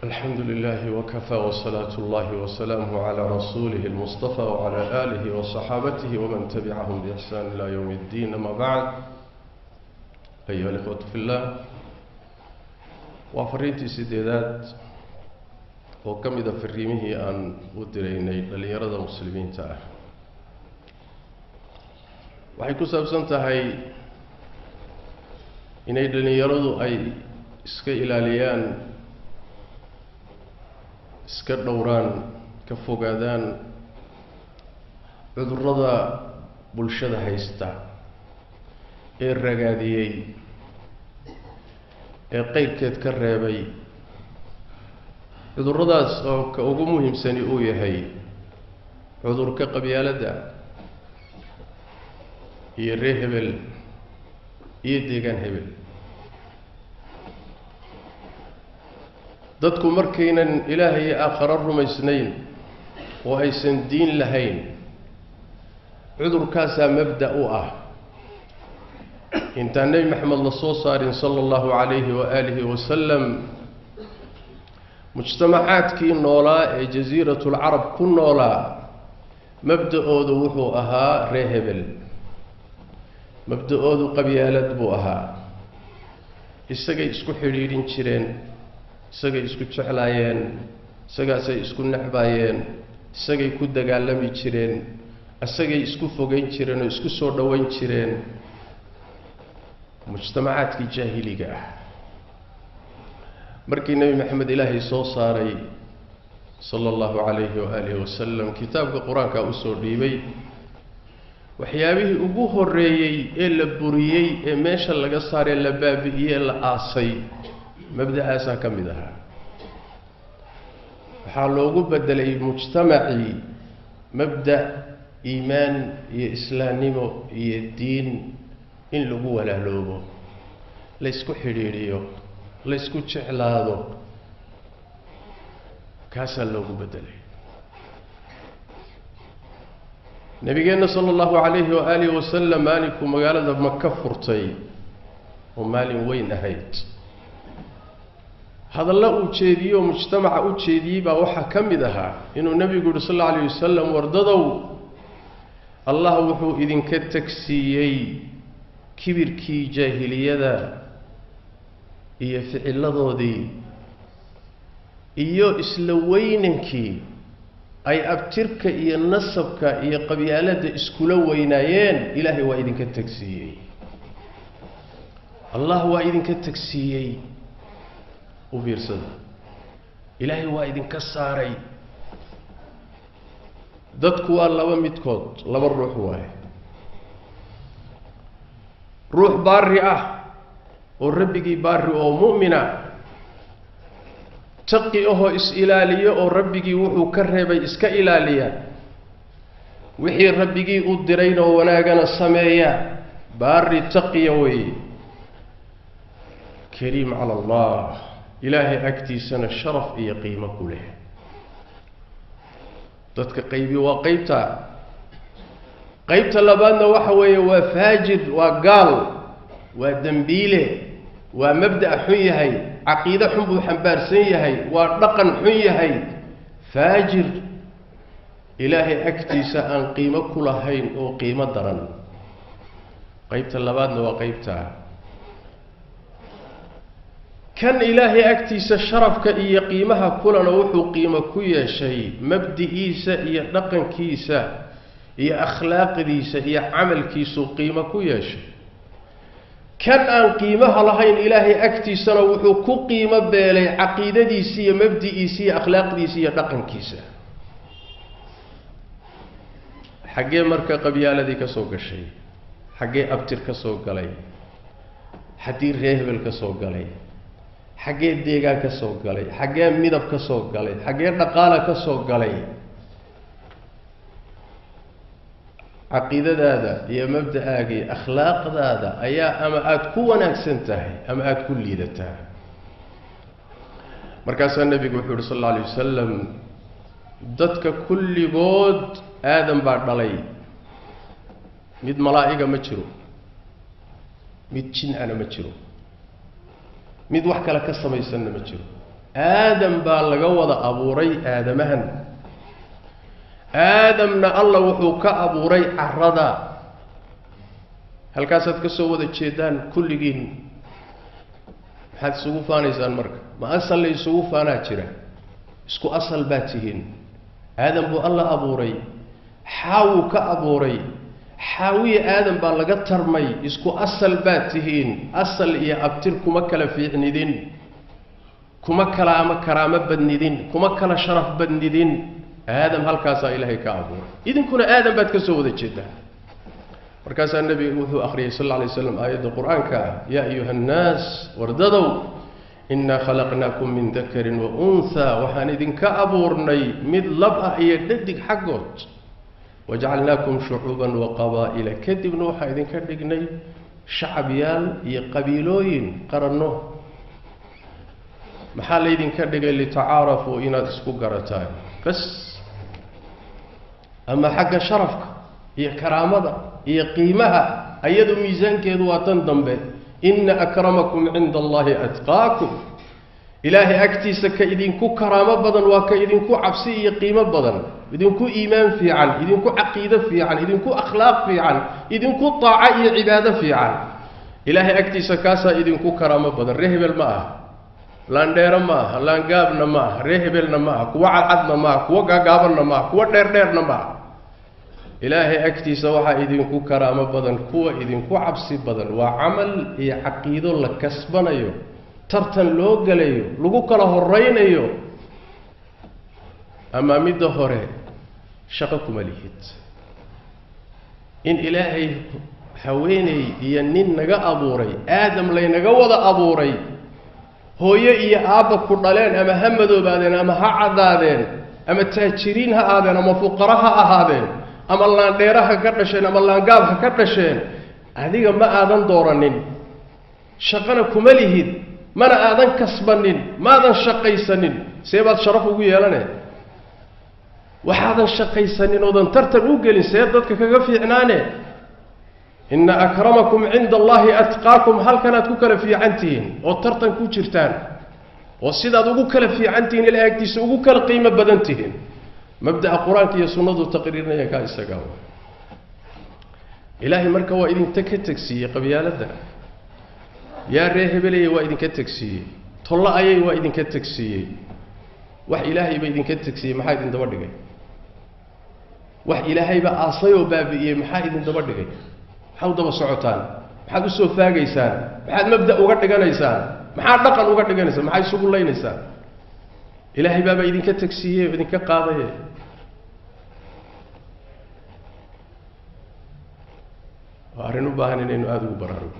الحمد لله وكفى وصلاة الله وسلامه على رسوله المصطفى وعلى آله وصحابته ومن تبعهم بإحسان إلى يوم الدين. أما بعد، أيها الإخوة في الله، وفرينتي سيدات وكم إذا فريمه أن أدريني لليرد المسلمين تعالى وحيكو سابسنتهي inay dhalinyaradu ay iska ilaaliyaan, iska dhowraan, ka fogaadaan cudurrada bulshada haysta ee ragaadiyey ee qayrkeed ka reebay. cudurradaas oo ka ugu muhiimsani uu yahay cudurka qabyaaladda iyo reer hebel iyo deegaan hebel. dadku markaynan ilaahay aakhiro rumaysnayn oo aysan diin lahayn, cudurkaasaa mabda u ah. intaan nebi maxamed la soo saarin sala allahu calayhi wa aalihi wasalam, mujtamacaadkii noolaa ee jasiiratulcarab ku noolaa mabda-oodu wuxuu ahaa reer hebel, mabda-oodu qabyaalad buu ahaa. isagay isku xidhiidhin jireen, isagay isku jeclaayeen, isagaasay isku necbaayeen, isagay ku dagaalami jireen, isagay isku fogeyn jireen oo isku soo dhoweyn jireen. mujtamacaadkii jaahiliga ah markii nebi maxamed ilaahay soo saaray sala allahu calayhi wa aalihi wasalam, kitaabka qur-aanka u soo dhiibay, waxyaabihii ugu horreeyey ee la buriyey ee meesha laga saaree la baabi'iyey ee la aasay, mabda'aasaa ka mid ahaa. waxaa loogu bedelay mujtamacii mabda' iimaan iyo islaamnimo iyo diin in lagu walaaloobo, laysku xidhiidhiyo, laysku jeclaado. kaasaa loogu bedelay. nabigeenna sala allahu calayhi wa aalihi wasalam maalinkuu magaalada maka furtay oo maalin weyn ahayd, hadalla uu jeediyey oo mujtamaca u jeediyey baa waxaa ka mid ahaa inuu nebigu yihi sal alla alayh wasalam, wardadow, allah wuxuu idinka tagsiiyey kibirkii jaahiliyada iyo ficiladoodii iyo isla weynankii ay abtirka iyo nasabka iyo qabyaaladda iskula weynaayeen. ilaahay waa idinka tagsiiyey, allah waa idinka tagsiiyey. u fiirsada, ilaahay waa idinka saaray. dadku waa laba midkood, laba ruux waaye. ruux baari ah oo rabbigii baari oo mu'mina, taqi ahoo is-ilaaliyo oo rabbigii wuxuu ka reebay iska ilaaliya, wixii rabbigii u dirayna oo wanaagana sameeya. baari taqiya weeye, kariim cala allah, ilaahay agtiisana sharaf iyo qiimo ku leh. dadka qaybi waa qaybta. qaybta labaadna waxa weeye waa faajir, waa gaal, waa dembiile, waa mabda' xun yahay, caqiide xun buu xambaarsan yahay, waa dhaqan xun yahay, faajir, ilaahay agtiisa aan qiimo ku lahayn oo qiimo daran. qaybta labaadna waa qaybta. kan ilaahay agtiisa sharafka iyo qiimaha kulana wuxuu qiimo ku yeeshay mabdi'iisa iyo dhaqankiisa iyo akhlaaqdiisa iyo camalkiisuu qiimo ku yeeshay. kan aan qiimaha lahayn ilaahay agtiisana wuxuu ku qiimo beelay caqiidadiisa iyo mabdi'iisa iyo akhlaaqdiisa iyo dhaqankiisa. xaggee marka qabyaaladii ka soo gashay? xaggee abtir ka soo galay? xaddii reer hebel ka soo galay? xaggee deegaan ka soo galay? xaggee midab ka soo galay? xaggee dhaqaala ka soo galay? caqiidadaada iyo mabda'aaga iyo akhlaaqdaada ayaa ama aada ku wanaagsan tahay ama aada ku liidataa. markaasaa nebigu wuxuu yihi sal alla alay wasalam, dadka kulligood aadan baa dhalay, mid malaa'iga ma jiro, mid jin ana ma jiro, mid wax kale ka samaysanna ma jiro. آدم بالغوض أبوري آدمهن آدمنا الله وحوك أبوري عرضا هل كاسد كسوة الشيطان كل جين هذا سوفان إنسان مرك ما أصل لي سوفانا ترى اسكو أصل باتهين آدم بو الله أبوري حاوك أبوري حاوي آدم بالغت ترمي اسكو أصل باتهين أصل يا أبتر كمكلا في عنيدين كمكلا أما كرامة بدندين كمكلا شرف بدندين آدم هل كاسا إلهي كأبور إذن كنا آدم بات كسوة الشيطان مركز النبي وهو أخريه صلى الله عليه وسلم آية القرآن يا أيها الناس ورددوا إنا خلقناكم من ذكر وأنثى وحاندين كأبورني مد لبأ يددك حقوت وجعلناكم شعوبا وقبائل كذب نوحا إذن كدقني شعبيال يقبيلوين قرنوه محال إذن كدق اللي تعارفوا إنا تسكو قرتان بس أما حق شرفك هي كرامة هي قيمها أيضا ميزان كذو وتندم به إن أكرمكم عند الله أتقاكم إلهي أكتيسك إذن كو كرامة بدن وكا إذن كو عبسي قيمة بدن إذن كو إيمان في عن إذن كو عقيدة في عن إذن كو أخلاق في عن إذن كو طاعة عبادة في عن إلهي أكتيسك كاسا إذن كو كرامة بدن رهب الماء لاندير ماء لانقابنا ماء رهبلنا ماء كو عدنا ماء كو قابلنا ماء كو ديرنا ماء إلهي أكتيس وحا إذنكو كرامة بدن كو إذنكو عبسي بدن وعمل عقيدو لكسبنا يو ترتن لوغل يو لغوك له الرين يو أما مدى هوري شقكم مليهت إن إلهي حويني ينين نغا أبوري آدم لي نغا وضا أبوري هو يأي آبا كردالين أما همدو بادين أما هعدادين أما تاجرين هادين أما فقرها هادين أما اللان ديرها كردشين أما اللان قابها كردشين هذه ما آذان دورانين شقنا كماليهد ما آذان كسبانين ما آذان شقيسانين سيبات شرفه يالانين وحاذان شقيسانين وذان ترتن اوغلين سيباتك كغفي عنانين إن أكرمكم عند الله أتقاكم هل كانت كوكلا في عنتين وترتن كوشرتان والسيدات كوكلا في عنتين إلى أكتس كوكلا قيمة بدنتين مبدأ القرآن كي يسند تقريرنا يا كايسكاو إلهي مركا وإذن تكتكسي قبيالة يا ريهبلي وإذن كتكسي طلع أي وإذن كتكسي وح إلهي بإذن كتكسي محايد دبردقي وح إلهي بأصي وبابي محايد دبردقي محاود بصعوتان محاود السوفاقيسان محاود مبدأ وقردقانيسان محاود دقن وقردقانيسان محاود سوق اللينيسان إلهي بابا إذن كتكسي وإذن كقاضي وأرنو باهنين إنه آذو برارو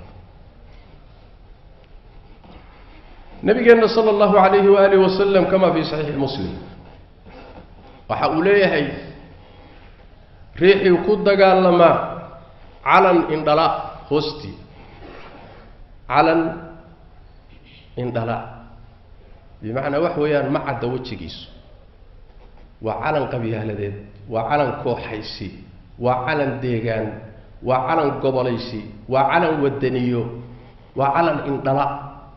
نبينا صلى الله عليه وآله وسلم كما في صحيح مسلم وحاوليه ريحي وكود قال لما علن اندلاء هستي علن اندلاء بمعنى وحويان ما عدا وجهيس وعلن قبيلة وعلن كوحيسي وعلن ديغان وعلن قبليسي وعلن ودنيو وعلن اندلاء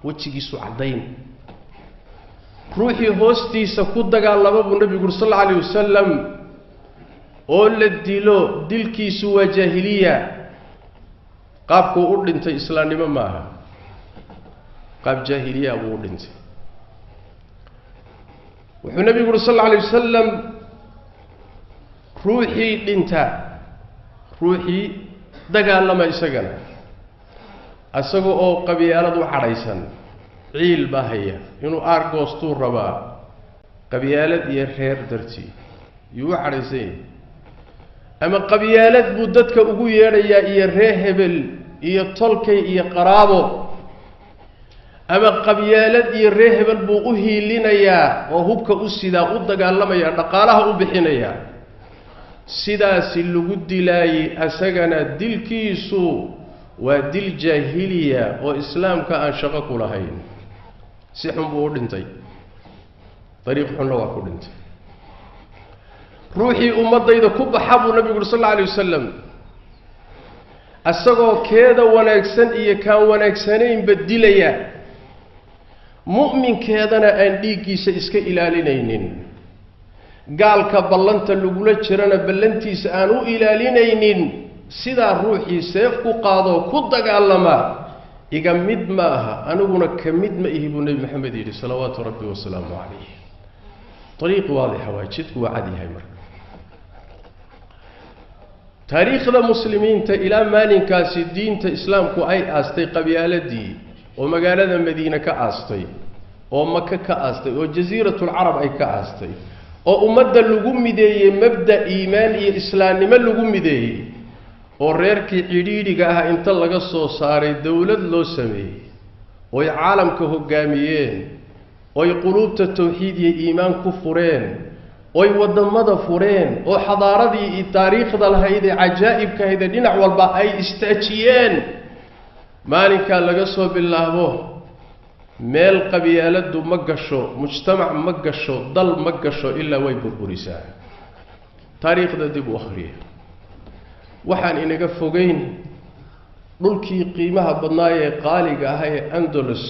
وجهيس عدين روحي هوستي سكود قال لما النبي صلى الله عليه وسلم قول الديلو دلكي سوى جاهلية قابكو أردنت إسلامي ماها قاب جاهلية أبو أردنت والنبي صلى الله عليه وسلم روحي دنتا روحي دقال لما يسقنا أسقو أو قبيالة حريسا عيل باهية إنو أرقوستور ربا قبيالة يرخير درتي يو حريسين أما قبيالة بودتك أقو يريا يرهبل يطلكي يقرابو أما قبيالة يرهبل بوغوهي لنيا وهبك أسيدا قدق اللما يرقالها أبحنيا سيدا سلقود دلاي أساقنا دل كيسو ودل جاهلية وإسلام كأن شغك لهين سيحن بوردنتي طريق حنوا كوردنتي روحي أمضيدا كوب حبو النبي صلى الله عليه وسلم أساقو كيدا ونكسن إيا كان ونكسنين بدليا mu'minkeedana aan dhiiggiisa iska ilaalinaynin gaalka ballanta lagula jirana ballantiisa aan u ilaalinaynin sidaa ruuxii seef ku qaadoo ku dagaalama iga mid ma aha aniguna ka mid ma ihi buu nebi maxamed yidhi salawaatu rabbi wasalaamu calayh طريق واضح واجدك وعديها مر تاريخ المسلمين إلى مالين كاس الدين إسلام كو أي أستي قبيلة دي ومقالة المدينة كأستي ومكة كأستي وجزيرة العرب أي كأستي وأمد اللقوم دي مبدأ إيماني إسلام ما اللقوم دي وريرك عديدي قاها انت لقصو صاري دولة لو سمي ويعالم كهقاميين oy quluubta tawxiid iyo iimaan ku fureen oy wadamada fureen oo xadaaradii iyo taariikhda lahayd ee cajaa'ibka ahayd dhinac walba ay istaajiyeen maalinka laga soo bilaabo meel qabiiladu ma gasho mujtamac ma gasho dal ma gasho ilaa way burburisaa taariikhda dib u akhriya waxaan inaga fogeyn dhulkii qiimaha badnaa ee qaaliga ah ee Andalus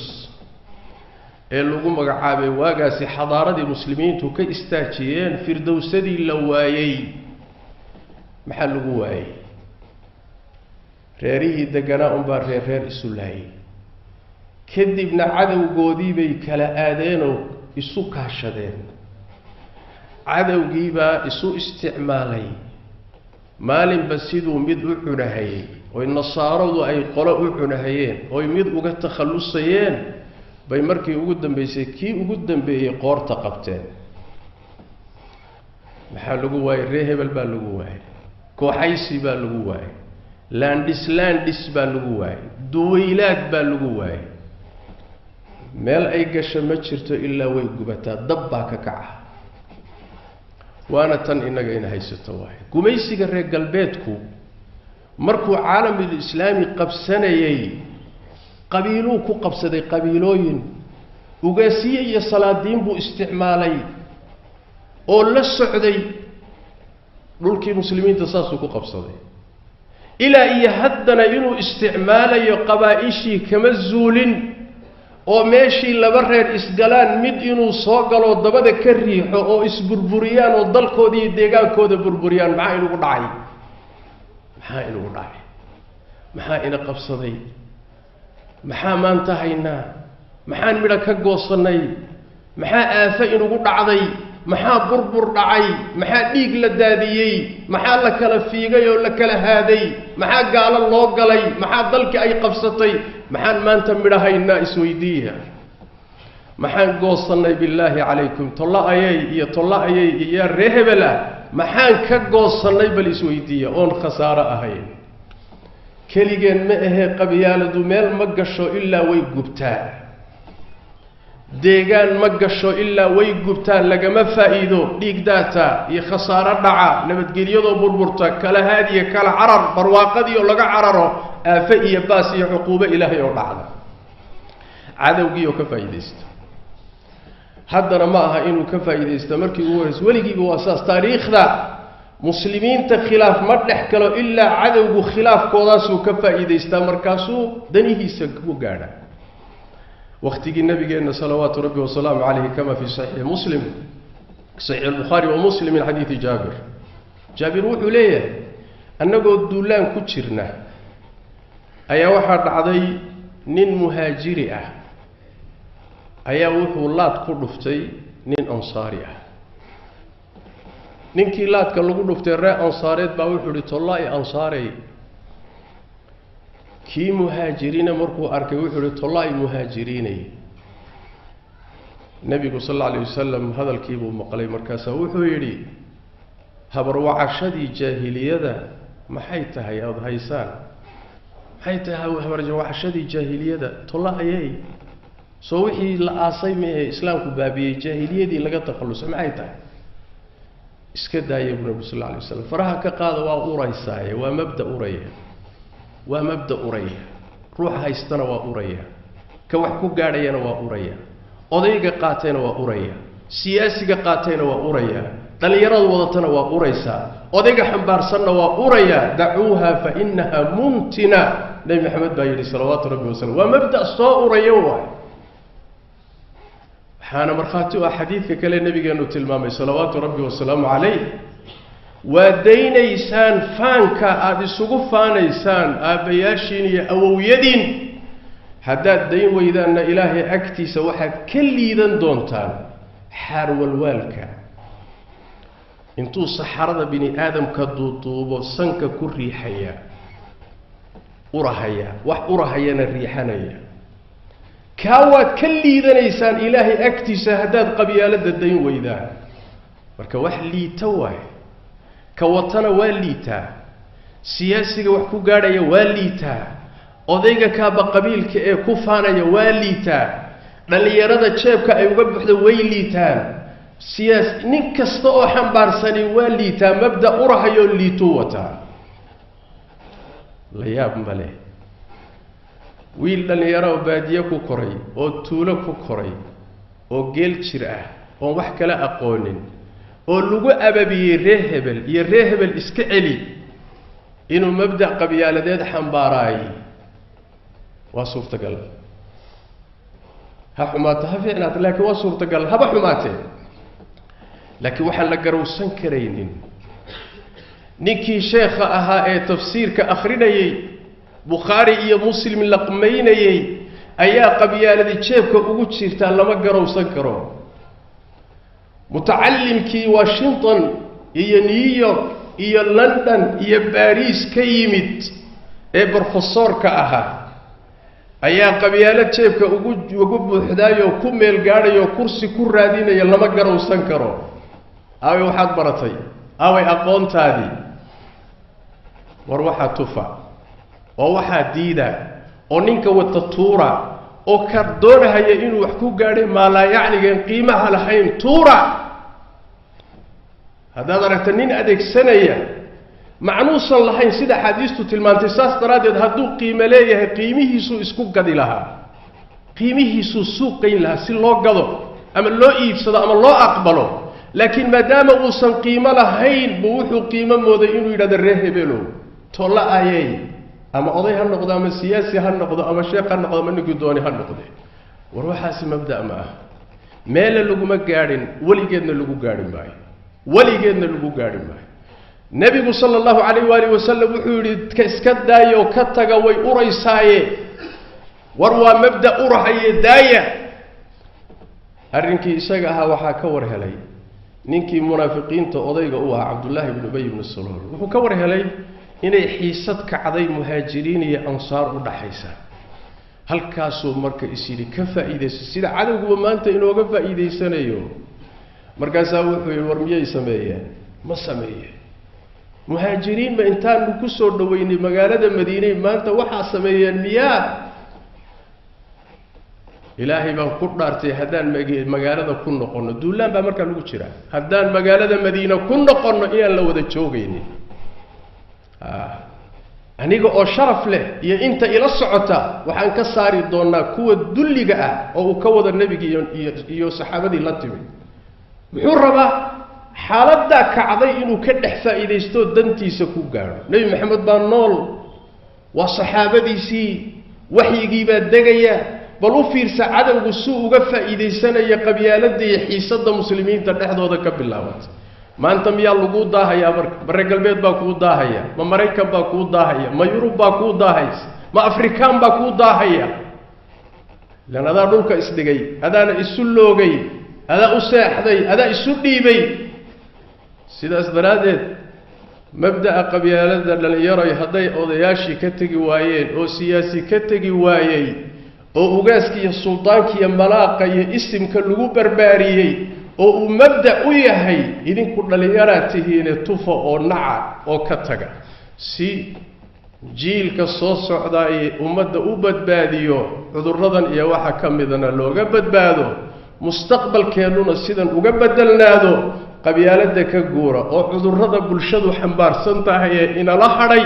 ee lagu magacaabay waagaasi xadaaradii muslimiintu ka istaajiyeen firdowsadii la waayay maxaa lagu waayay reerihii deganaa unbaa reer isu laayay kadibna cadowgoodii bay kala aadeenoo isu kaashadeen cadowgiibaa isu isticmaalay maalinba siduu mid u cunahayay oy nasaaradu ay qolo u cunahayeen oy mid uga takhallusayeen bay markii ugu dambeysay kii ugu dambeeyay qoorta qabteen maxaa lagu waayay reer hebel baa lagu waayay kooxaysi baa lagu waayay landis baa lagu waayay duwaylaad baa lagu waayay meel ay gasho ma jirto ilaa way gubataa dab baa ka kaca waana tan inaga in haysato waay gumaysiga reer galbeedku markuu caalamul islaami qabsanayay qabiiluu ku qabsaday qabiilooyin ugaasiye iyo salaadiin buu isticmaalay oo la socday dhulkii muslimiinta saasuu ku qabsaday ilaa iyo haddana inuu isticmaalayo qabaa'ishii kama zuulin oo meeshii laba reer isgalaan mid inuu soo galo dabada ka riixo oo isburburiyaan oo dalkooda iyo deegaankooda burburiyaan maxaa inugu dhacay maxaa ina qabsaday maxaa maanta haynaa maxaan midho ka goosanay maxaa aafo inugu dhacday maxaa burbur dhacay maxaa dhiig la daadiyey maxaa la kala fiigay oo la kala haaday maxaa gaalo loo galay maxaa dalkii ay qabsatay maxaan maanta midho haynaa isweydiiya maxaan goosanay billaahi calaykum tolla ayay iyo reer hebela maxaan ka goosanay bal isweydiiya oon khasaaro ahayn keligeen ma ahee qabyaaladu meel ma gasho ilaa way gubtaa deegaan ma gasho ilaa way gubtaa lagama faa'iido dhiig daata iyo khasaaro dhaca nabadgelyadoo burburta kala haadiya kala carar barwaaqadii oo laga cararo aafe iyo baas iyo cuquubo ilaahay oo dhacda cadowgii oo ka faa'iidaysta haddana ma aha inuu ka faa'iidaysta markii ugu horreysay weligiiba waa saas taariikhda muslimiinta khilaaf ma dhex galo ilaa cadowgu khilaafkoodaasuu ka faa'iidaystaa markaasuu danihiisa ku gaadha waqtigii nabigeenna salawaatu rabbi wasalaamu calayhi kama fi saxiixi muslim saxiix albukhaari wa muslim min xadiidi jaabir wuxuu leeyahay annagoo duulaan ku jirna ayaa waxaa dhacday nin muhaajiri ah ayaa wuxuu laad ku dhuftay nin ansaari ah ninkii laadka lagu dhuftay reer ansaareed baa wuxuu yidhi tollaa'i ansaarey kii muhaajiriina markuu arkay wuxuu yidhi tollaa'i muhaajiriinay nebigu sal alla alayh wasalam hadalkiibuu maqlay markaasaa wuxuu yidhi habarwacashadii jaahiliyada maxay tahay aada haysaan maxay tahay habarwacashadii jaahiliyada tollaa'ayey soo wixii la aasay meehe islaamku baabiyey jaahiliyadii laga takhallusay maxay tahay iska daaya buu nabi sallallahu alayhi wasallam faraha ka qaada waa uraysaaye waa mabda uraya ruux haystana waa uraya ka wax ku gaadhayana waa uraya odayga qaatayna waa uraya siyaasiga qaatayna waa uraya dhalinyarada wadatana waa uraysaa odayga xambaarsanna waa uraya dacuuha fa innaha muntina nabi maxamed baa yidhi salawaatu rabbi wasalam waa mabda soo uraya waay حانا مرخاتي وحديث كلا النبي قالوا تلمامي صلوات ربي والسلام عليه ودين إيسان فانك هذه سقف فان إيسان أبياشين أو يدين حداد دين وإذا أن إلهي أكتي سوحا كل إذن دونتان حار والوالك انتو صحرد بني آدم كالدوطوب وصنك كري حيا أرهيا أرهيا الريحانيا كاوات كل إذن إيسان إلهي أكتي سهداد قبيالة الدين وإذا marka wax liita waay ka watana waa liita siyaasiga wax ku gaadhaya waa liita odayga kaaba qabiilka ee ku faanaya waa liita dhalinyarada jeebka ay uga buuxdo way liitaan siyaas nin kasta oo xambaarsani waa liita mabda urahayo liito wata la yaab male wiil dhalinyaro baadiye ku koray oo tuulo ku koray oo geel jir ah oo wax kala aqoonin oo lagu ababiyay reehebel iyo reehebel iska celi inuu mabda qabiyaaladeed xambaaraay waa suurtagal ha xumaata ha fiicnaata laakiin waa suurtagal haba xumaatee laakiin waxaan la garowsan karaynin ninkii sheekha ahaa ee tafsiirka akhrinayay bukhaari iyo muslim laqmaynayay ayaa qabyaaladii jeebka ugu jirta lama garowsan karo متعلمكي واشنطن iyo New York iyo London iyo Paris ka yimid ee professorka ahaa ayaa qabyaalad jeebka ugu buuxdaayo ku meel gaadhayo kursi ku raadinaya lama garowsan karo away waxaad baratay away aqoontaadii war waxa tufa oo waxa diida oo ninka wata tuura oo ka doonaya inuu wax ku gaadhay maala yacnigan qiimaha lahayn tuura هذا رتنين أديك سنة معنوصا لحين سيدة حديثة المانتساس ترادد هدو قيمة ليه قيمه سو اسكوك قدي لها قيمه سو سوق قين لها سي الله قدو أما الله إيفسد أما الله أقبله لكن ما دام أوصا قيمة لهين بوحو قيمة موضعينو إلى دريه بلو طلع آيين أما أضي هالنقضة أما السياسي هالنقضة أما الشيخ هالنقضة أما نقدوني هالنقضة وروحاسي مبدأ معه ميلا لغو مقارن ولي قدنا لغو قارن باي وليجنا لو غاري ما نبي صلى الله عليه واله وسلم وحوري اسكا دايو كتغا وي اوريسايه وروا مبدا اورحي دايا arinkii isaga aha waxa ka war helay ninkii munaafiqiinta odayga u ah Abdullah ibn Ubay ibn Salul wuxuu ka war helay inay xiisad ka caday muhaajiriin iyo ansaar u dhaxaysa halkaas oo marka isiri ka faa'iideyso sida cadawgu maanta inooga faa'iideysanayo markaas wuxuu warmiyay sameeyeen ma sameeyeen muhaajiriin ma intaan ku soo dhaweynay magaalada Madiina maanta waxa sameeyeen miyaa ilaahay baan ku dhaartay hadaan magaalada ku noqono duulaan baa markaa lagu jira hadaan magaalada Madiina ku noqono inaan la wada joogaynin aniga oo sharaf leh iyo inta ila socota waxaan ka saari doonaa kuwa dulliga ah oo uu ka wada nabiga iyo saxaabadii la timid wuxuu rabaa xaaladda kacday inuu ka dhex faa'iideysto dantiisa ku gaaro nabi maxamed baa nool waa saxaabadiisii waxyigii baa degaya bal u fiirsa cadawgu suu uga faa'iideysanaya qabyaaladda iyo xiisadda muslimiinta dhexdooda ka bilaabatay maanta miyaa lagu daahaya bare galbeed baa ku daahaya ma Mareykan baa ku daahaya ma Yurub baa ku daahaysa ma Afrikaan baa ku daahaya lana dhulka isdhigay adaana isu loogay هذا أساحدي هذا السديبي سيداس درادت مبدأ قبيلة لليرى هذي أضياشي كتجي وايين أو سياسي كتجي وايين أو أجاسكي السلطان كي ملاقي اسم كلو برباري أو مبدأ وياهي إذن كل ليرى تهين توفى أو نع أو كتجا سي جيل كصوص عداي ومبدأ وبد باديو عذر رضن يا واحد كم إذن اللوجا بد بادو مستقبل كانونا سيدان uga bedelnaado qabyaalada ka guura oo cudurrada bulshadu xambaarsan tahay in la haray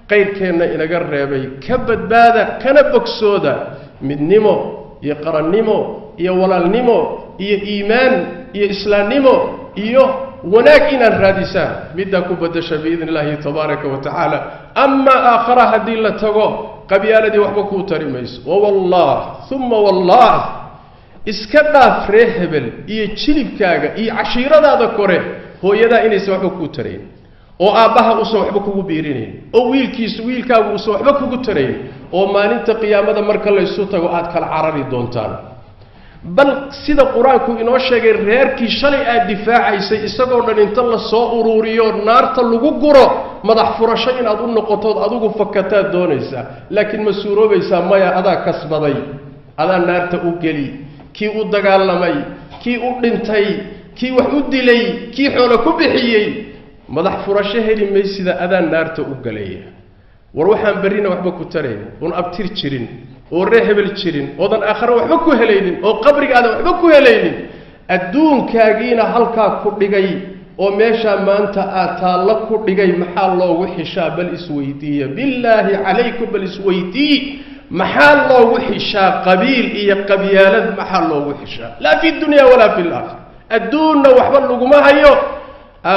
qeyrkeena inaga reebay ka badbaada kana bogsooda midnimo iyo qarannimo iyo walaalnimo iyo iimaan iyo islaamnimo iyo wanaag inaan raadisaan midda ku badasha biidin Ilaahi tabaaraka wa taala amma aakhira hadii la tago qabyaaladii waxba ku tarimayso wallah thumma wallah iska dhaaf ree hebel iyo jilibkaaga iyo cashiiradaada kore hooyadaa inaysan waxba kugu tarayn oo aabbaha uusan waxba kugu biirinayn oo wiilkaagu uusan waxba kugu tarayn oo maalinta qiyaamada marka laysu tago aad kala carari doontaan bal sida qur-aanku inoo sheegay reerkii shalay aad difaacaysay isagoo dhan inta la soo uruuriyo naarta lagu guro madax furasho inaad u noqotood adigu fakataad doonaysaa laakiin ma suuroobaysaa maya adaa kasbaday adaa naarta u geli kii u dagaalamay kii u dhintay kii wax u dilay kii xoolo ku bixiyey madax furasho heli maysida adaa naarta u galaya war waxaan barina waxba ku tarayn un abtir jirin oo ree hebel jirin oodan aakhare waxba ku helaynin oo qabrigaada waxba ku helaynin adduunkaagiina halkaa ku dhigay oo meeshaa maanta aad taalla ku dhigay maxaa loogu xishaa bal isweydiiya billaahi calaykum bal isweydii maxaa loogu xishaa qabiil iyo qabyaalad maxaa loogu xishaa laa fi dunya walaa fi laakhira adduunna waxba laguma hayo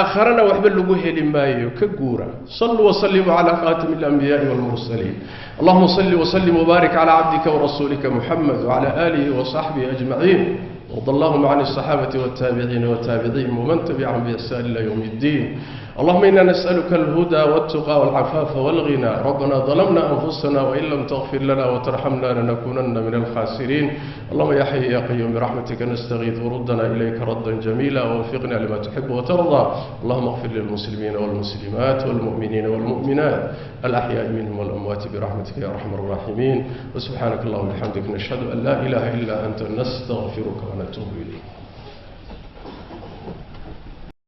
آخرنا وحبل لجوه لمايو كجورا صلوا وسلموا على خاتم الأنبياء والمرسلين اللهم صل وسلم وبارك على عبدك ورسولك محمد وعلى آله وصحبه أجمعين وارض اللهم عن الصحابة والتابعين والتابعين ومن تبعهم بإحسان إلى يوم الدين اللهم إنا نسألك الهدى والتقى والعفاف والغنى ربنا ظلمنا أنفسنا وإن لم تغفر لنا وترحمنا لنكونن من الخاسرين اللهم يا حي يا قيوم برحمتك نستغيث وردنا إليك ردا جميلا ووفقنا لما تحب وترضى اللهم اغفر للمسلمين والمسلمات والمؤمنين والمؤمنات الأحياء منهم والأموات برحمتك يا أرحم الراحمين وسبحانك اللهم وبحمدك نشهد أن لا إله إلا أنت نستغفرك ونتوب إليك